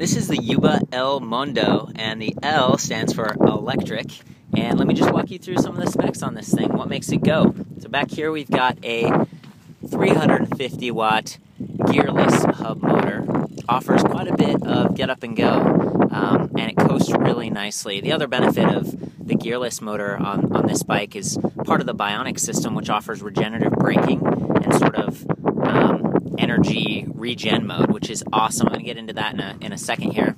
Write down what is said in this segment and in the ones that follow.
This is the Yuba elMundo, and the L stands for electric. And let me just walk you through some of the specs on this thing, what makes it go. So back here we've got a 350 watt gearless hub motor. Offers quite a bit of get up and go, and it coasts really nicely. The other benefit of the gearless motor on this bike is part of the bionic system, which offers regenerative braking and sort of energy regen mode, which is awesome. I'm going to get into that in a second here.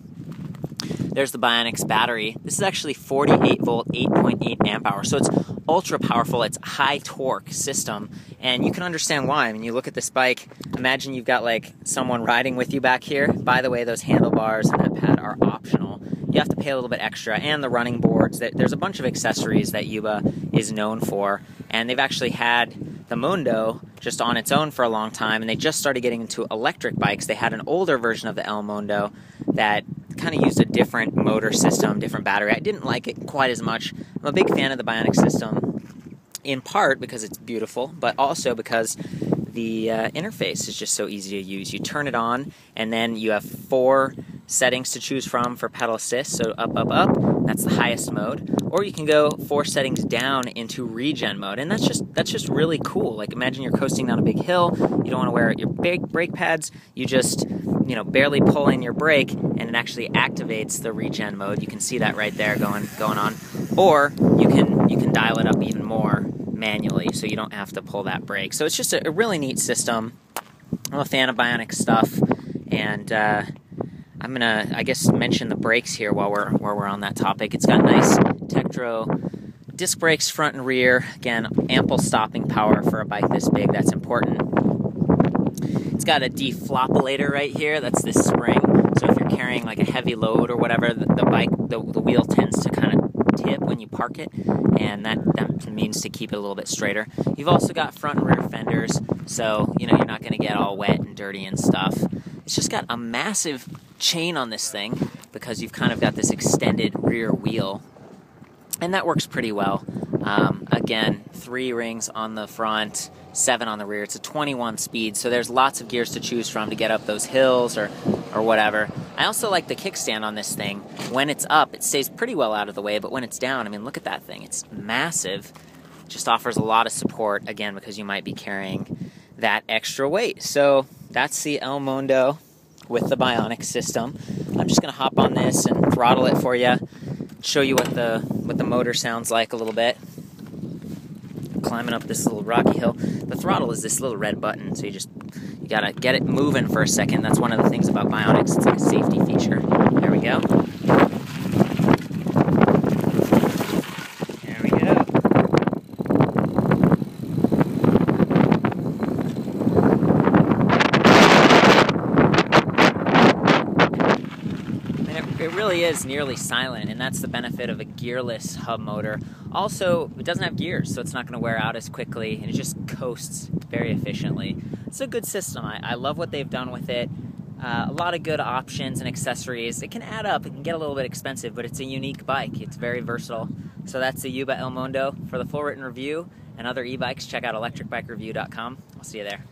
There's the Bionics battery. This is actually 48 volt, 8.8 amp hour. So it's ultra powerful. It's a high torque system. And you can understand why. I mean, you look at this bike, imagine you've got like someone riding with you back here. By the way, those handlebars and that pad are optional. You have to pay a little bit extra. And the running boards. There's a bunch of accessories that Yuba is known for. And they've actually had the Mundo just on its own for a long time. And they just started getting into electric bikes. They had an older version of the elMundo that kind of used a different motor system, different battery. I didn't like it quite as much. I'm a big fan of the bionic system, in part because it's beautiful, but also because the interface is just so easy to use. You turn it on, and then you have 4 settings to choose from for pedal assist, so up, up, up, that's the highest mode. Or you can go 4 settings down into regen mode, and that's just really cool. Like, imagine you're coasting down a big hill, you don't want to wear your big brake pads, you just, barely pull in your brake, and it actually activates the regen mode. You can see that right there going on. Or you can dial it up even more manually, so you don't have to pull that brake. So it's just a really neat system. I'm a fan of bionic stuff, and I'm gonna, I guess, mention the brakes here while we're on that topic. It's got nice Tektro disc brakes front and rear. Again, ample stopping power for a bike this big. That's important. It's got a defloppulator right here. That's this spring. So if you're carrying like a heavy load or whatever, the wheel tends to kind of tip when you park it, and that means to keep it a little bit straighter. You've also got front and rear fenders, so you're not going to get all wet and dirty and stuff. It's just got a massive chain on this thing because you've kind of got this extended rear wheel, and that works pretty well. Again, 3 rings on the front, 7 on the rear. It's a 21 speed, so there's lots of gears to choose from to get up those hills or whatever. I also like the kickstand on this thing. When it's up, it stays pretty well out of the way, but when it's down, I mean, look at that thing. It's massive. It just offers a lot of support, again, because you might be carrying that extra weight. So that's the elMundo with the bionic system. I'm just going to hop on this and throttle it for you, show you what the motor sounds like a little bit. Climbing up this little rocky hill. The throttle is this little red button, so you gotta get it moving for a second. That's one of the things about bionics. It's like a safety feature. There we go. There we go. And it really is nearly silent, and that's the benefit of a gearless hub motor. Also, it doesn't have gears, so it's not going to wear out as quickly, and it just coasts very efficiently. It's a good system. I love what they've done with it. A lot of good options and accessories. It can add up. It can get a little bit expensive, but it's a unique bike. It's very versatile. So that's the Yuba elMundo. For the full written review and other e-bikes, check out ElectricBikeReview.com. I'll see you there.